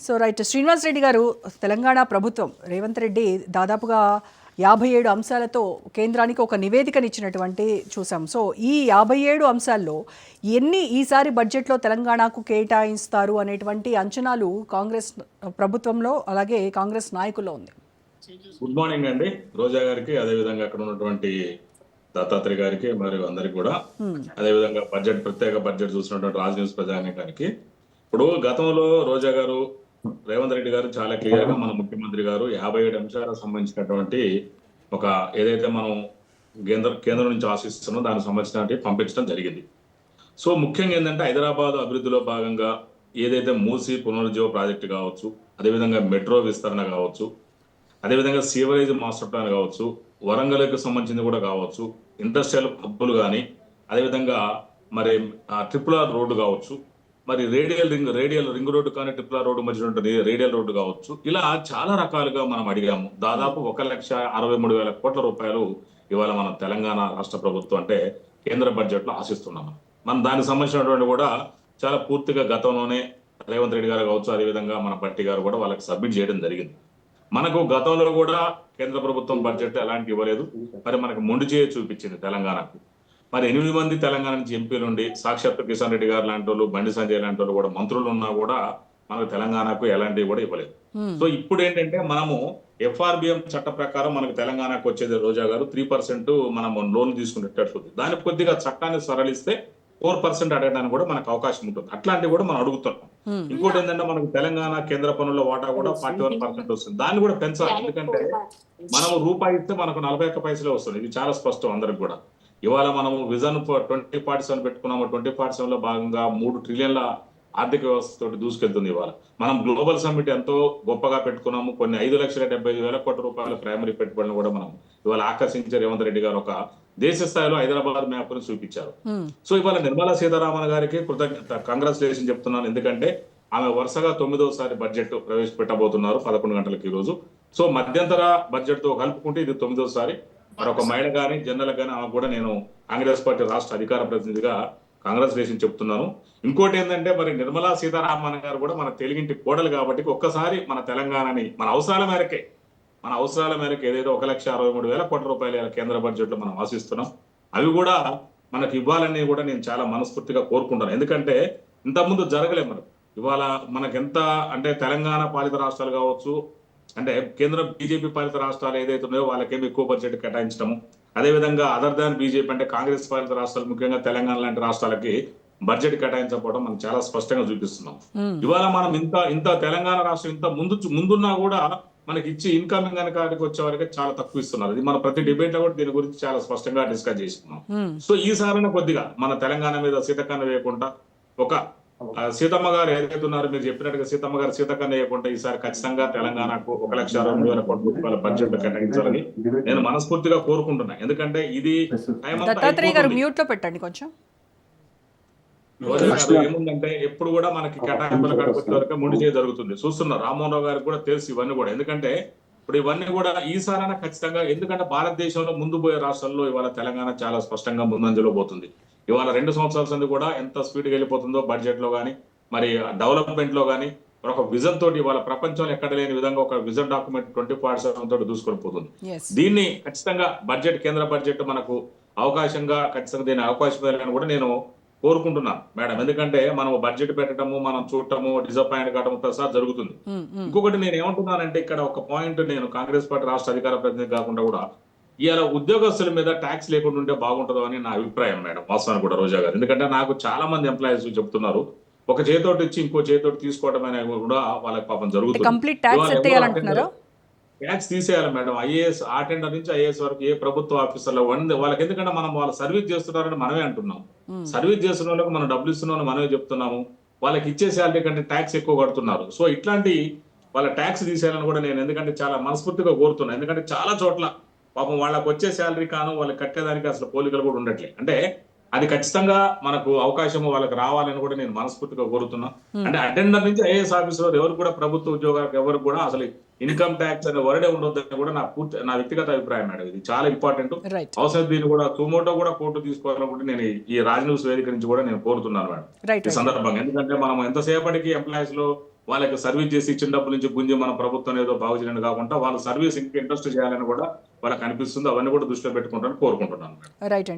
So right Srinivas Reddy గారు, తెలంగాణ ప్రభుత్వం రేవంత్ రెడ్డి దాదాపుగా 57 అంశాలతో కేంద్రానికి ఒక నివేదికనిచ్చినటువంటి చూసాం. సో ఈ 57 అంశాల్లో ఎన్ని ఈసారి బడ్జెట్లో తెలంగాణకు కేటాయిస్తారు అనేటువంటి అంచనాలు కాంగ్రెస్ ప్రభుత్వంలో అలాగే కాంగ్రెస్ నాయకుల్లో ఉంది. గుడ్ మార్నింగ్ అండి రోజా గారికి, అదేవిధంగా అక్కడ ఉన్నటువంటి దత్తాత్రేయ గారికి మరియు అందరికి కూడా, అదేవిధంగా ప్రత్యేక బడ్జెట్ చూసినటువంటి రాజ్ న్యూస్ ప్రజానీకానికి. ఇప్పుడు గతంలో రోజా గారు, రేవంత్ రెడ్డి గారు చాలా క్లియర్ గా మన ముఖ్యమంత్రి గారు 57 అంశాలకు సంబంధించినటువంటి ఒక ఏదైతే మనం కేంద్రం నుంచి ఆశిస్తున్నాం దానికి సంబంధించినటువంటి పంపించడం జరిగింది. సో ముఖ్యంగా ఏంటంటే హైదరాబాద్ అభివృద్ధిలో భాగంగా ఏదైతే మూసీ పునరుజ్జీవ ప్రాజెక్టు కావచ్చు, అదేవిధంగా మెట్రో విస్తరణ కావచ్చు, అదేవిధంగా సీవరేజ్ మాస్టర్ ప్లాన్ కావచ్చు, వరంగల్కి సంబంధించింది కూడా కావచ్చు, ఇండస్ట్రియల్ హబ్బులు కానీ, అదేవిధంగా మరి ట్రిపుల్ ఆర్ రోడ్డు కావచ్చు, మరి రేడియల్ రింగ్ రోడ్డు కానీ ట్రిపుల్ ఆర్ రోడ్డు మధ్య ఉంటుంది రేడియల్ రోడ్డు కావచ్చు, ఇలా చాలా రకాలుగా మనం అడిగాము. దాదాపు 1,63,000 కోట్ల రూపాయలు ఇవాళ మనం తెలంగాణ రాష్ట్ర ప్రభుత్వం అంటే కేంద్ర బడ్జెట్ లో ఆశిస్తున్నాము. మనం దానికి సంబంధించినటువంటి కూడా చాలా పూర్తిగా గతంలోనే రేవంత్ రెడ్డి గారు కావచ్చు, అదేవిధంగా మన పట్టి గారు కూడా వాళ్ళకి సబ్మిట్ చేయడం జరిగింది. మనకు గతంలో కూడా కేంద్ర ప్రభుత్వం బడ్జెట్ ఎలాంటి ఇవ్వలేదు, మరి మనకు మొండి చేయ చూపించింది తెలంగాణకు. మరి 8 మంది తెలంగాణ నుంచి ఎంపీలు ఉండి, సాక్షాత్ కిషన్ రెడ్డి గారు లాంటి వాళ్ళు, బండి సంజయ్ లాంటి వాళ్ళు కూడా మంత్రులు ఉన్నా కూడా మనకు తెలంగాణకు ఎలాంటివి కూడా ఇవ్వలేదు. సో ఇప్పుడు ఏంటంటే మనము FRBM చట్ట ప్రకారం మనకు తెలంగాణకు వచ్చేది రోజా గారు 3% మనం లోన్ తీసుకునేటట్లుంది. దానికి కొద్దిగా చట్టాన్ని సరళిస్తే 4% అడగడానికి కూడా మనకు అవకాశం ఉంటుంది. అట్లాంటివి కూడా మనం అడుగుతున్నాం. ఇంకోటి ఏంటంటే మనకు తెలంగాణ కేంద్ర పన్నుల వాటా కూడా 41% వస్తుంది. దాన్ని కూడా పెంచాలి. ఎందుకంటే మనం రూపాయి ఇస్తే మనకు 41 పైసలే వస్తుంది. ఇది చాలా స్పష్టం అందరికి కూడా. ఇవాళ మనము విజన్ 2047 పెట్టుకున్నాము. 2047 లో భాగంగా 3 ట్రిలియన్ల ఆర్థిక వ్యవస్థతో దూసుకెళ్తుంది. ఇవాళ మనం గ్లోబల్ సమ్మిట్ ఎంతో గొప్పగా పెట్టుకున్నాము. కొన్ని 5,75,000 కోట్ల రూపాయల ప్రైమరీ పెట్టుబడులను కూడా మనం ఇవాళ ఆకర్షించే రేవంత్ రెడ్డి గారు ఒక దేశ స్థాయిలో హైదరాబాద్ మ్యాప్ ని చూపించారు. సో ఇవాళ నిర్మలా సీతారామన్ గారికి కంగ్రాచులేషన్ చెప్తున్నాను. ఎందుకంటే ఆమె వరుసగా 9వ బడ్జెట్ ప్రవేశపెట్టబోతున్నారు 11 గంటలకు ఈ రోజు. సో మధ్యంతర బడ్జెట్ తో కలుపుకుంటే ఇది 9వ. మరొక మహిళ కానీ జనరల్ కానీ ఆమె కూడా నేను కాంగ్రెస్ పార్టీ రాష్ట్ర అధికార ప్రతినిధిగా కాంగ్రెచులేషన్ చెప్తున్నాను. ఇంకోటి ఏంటంటే మరి నిర్మలా సీతారామన్ గారు కూడా మన తెలుగింటి కోడలు కాబట్టి ఒక్కసారి మన తెలంగాణని మన అవసరాల మేరకు ఏదైతే 1,63,000 కోట్ల రూపాయల కేంద్ర బడ్జెట్ లో మనం ఆశిస్తున్నాం అవి కూడా మనకి ఇవ్వాలని కూడా నేను చాలా మనస్ఫూర్తిగా కోరుకుంటాను. ఎందుకంటే ఇంతకుముందు జరగలేదు. మనకు ఇవాళ మనకెంత అంటే తెలంగాణ పాలిత రాష్ట్రాలు కావచ్చు, అంటే కేంద్ర బీజేపీ పాలిత రాష్ట్రాలు ఏదైతే ఉన్నాయో వాళ్ళకేమి ఎక్కువ బడ్జెట్ కేటాయించడము, అదేవిధంగా అదర్ దాన్ బీజేపీ అంటే కాంగ్రెస్ పాలిత రాష్ట్రాలు ముఖ్యంగా తెలంగాణ లాంటి రాష్ట్రాలకి బడ్జెట్ కేటాయించకపోవడం మనం చాలా స్పష్టంగా చూపిస్తున్నాం. ఇవాళ మనం ఇంత తెలంగాణ రాష్ట్రం ఇంత ముందున్నా కూడా మనకి ఇచ్చి ఇన్కమింగ్ అనే కాడికి వచ్చే వారికి చాలా తక్కువ ఇస్తున్నారు. ఇది మన ప్రతి డిబేట్ లో కూడా దీని గురించి చాలా స్పష్టంగా డిస్కస్ చేసుకున్నాం. సో ఈసారి కొద్దిగా మన తెలంగాణ మీద సీతకన్ను వేయకుండా ఒక సీతమ్మ గారు ఏదైతే ఉన్నారో మీరు చెప్పినట్టుగా సీతమ్మ గారు సీతకన్ను వేయకుండా ఈసారి ఖచ్చితంగా తెలంగాణకు 1,62,000 కోట్ల రూపాయల బడ్జెట్ కేటాయించాలని నేను మనస్ఫూర్తిగా కోరుకుంటున్నా. ఎందుకంటే ఇది మ్యూట్ లో పెట్టండి కొంచెం. ఏముందంటే ఎప్పుడు కూడా మనకి కేటాయింపుల కాడికి వరకు ముందు చేయ జరుగుతుంది. చూస్తున్నారు రామ్మోహన్ రావు గారికి కూడా తెలుసు ఇవన్నీ కూడా. ఎందుకంటే ఇప్పుడు ఇవన్నీ కూడా ఈసారైనా ఖచ్చితంగా, ఎందుకంటే భారతదేశంలో ముందు పోయే రాష్ట్రాల్లో ఇవాళ తెలంగాణ చాలా స్పష్టంగా ముందంజలో పోతుంది. ఇవాళ 2 సంవత్సరాల సంది కూడా ఎంత స్పీడ్గా వెళ్ళిపోతుందో బడ్జెట్ లో కానీ మరి డెవలప్మెంట్ లో కానీ ఒక విజన్ తోటి ఇవాళ ప్రపంచంలో ఎక్కడ లేని విధంగా ఒక విజన్ డాక్యుమెంట్ 2047 తోటి దూసుకొని పోతుంది. దీన్ని ఖచ్చితంగా కేంద్ర బడ్జెట్ మనకు అవకాశంగా ఖచ్చితంగా దీని అవకాశం ఇవ్వాలని కూడా నేను కోరుకుంటున్నాను మేడం. ఎందుకంటే మనం బడ్జెట్ పెట్టడము, మనం చూడటము, డిసప్పాయింట్ కావడం ప్రసాద్ జరుగుతుంది. ఇంకొకటి నేను ఏమంటున్నానంటే ఇక్కడ ఒక పాయింట్, నేను కాంగ్రెస్ పార్టీ రాష్ట్ర అధికార ప్రతినిధి కాకుండా కూడా ఇవాళ ఉద్యోగస్తుల మీద ట్యాక్స్ లేకుండా ఉంటే బాగుంటుందో అని నా అభిప్రాయం మేడం, వాస్తవానికి కూడా రోజా గారు. ఎందుకంటే నాకు చాలా మంది ఎంప్లాయీస్ చెప్తున్నారు ఒక చేతోటి ఇచ్చి ఇంకో చేతోటి తీసుకోవడం అనేది కూడా వాళ్ళకి పాపం జరుగుతుంది. ట్యాక్స్ తీసేయాలి మేడం. IAS అటెండర్ నుంచి IAS వరకు ఏ ప్రభుత్వ ఆఫీసర్లో వాళ్ళకి, ఎందుకంటే మనం వాళ్ళ సర్వీస్ చేస్తున్నారని మనమే అంటున్నాం. సర్వీస్ చేస్తున్న వాళ్ళకి మనం డబ్బులు ఇస్తున్నామని మనమే చెప్తున్నాము. వాళ్ళకి ఇచ్చే శాలరీ కంటే ట్యాక్స్ ఎక్కువ కడుతున్నారు. సో ఇట్లాంటి వాళ్ళ ట్యాక్స్ తీసేయాలని కూడా నేను ఎందుకంటే చాలా మనస్ఫూర్తిగా కోరుతున్నాను. ఎందుకంటే చాలా చోట్ల పాపం వాళ్ళకి వచ్చే శాలరీ కాను వాళ్ళకి కట్టేదానికి అసలు పోలికలు కూడా ఉండట్లేదు. అంటే అది ఖచ్చితంగా మనకు అవకాశం వాళ్ళకి రావాలని కూడా నేను మనస్ఫూర్తిగా కోరుతున్నా. అంటే అటెండర్ నుంచి IAS ఆఫీసర్ ఎవరు కూడా ప్రభుత్వ ఉద్యోగాలకు ఎవరు కూడా అసలు ఇన్కమ్ ట్యాక్స్ అనే వరడే ఉండొద్దని కూడా నా వ్యక్తిగత అభిప్రాయం మేడం. ఇది చాలా ఇంపార్టెంట్. అవసరం దీన్ని కూడా సుమోటో కూడా కోర్టు తీసుకోవాలని కూడా నేను ఈ రాజ్ న్యూస్ వేదిక నుంచి కూడా నేను కోరుతున్నాను మేడం ఈ సందర్భంగా. ఎందుకంటే మనం ఎంతసేపటికి ఎంప్లాయీస్ లో వాళ్ళకి సర్వీస్ చేసి ఇచ్చిన డబ్బుల నుంచి గుంజి మన ప్రభుత్వం ఏదో బాగు చేయడం కాకుండా వాళ్ళ సర్వీస్ ఇంకా ఇంట్రెస్ట్ చేయాలని కూడా వాళ్ళకి అనిపిస్తుంది. అవన్నీ కూడా దృష్టిలో పెట్టుకుంటారని కోరుకుంటున్నాను. రైట్ అండి.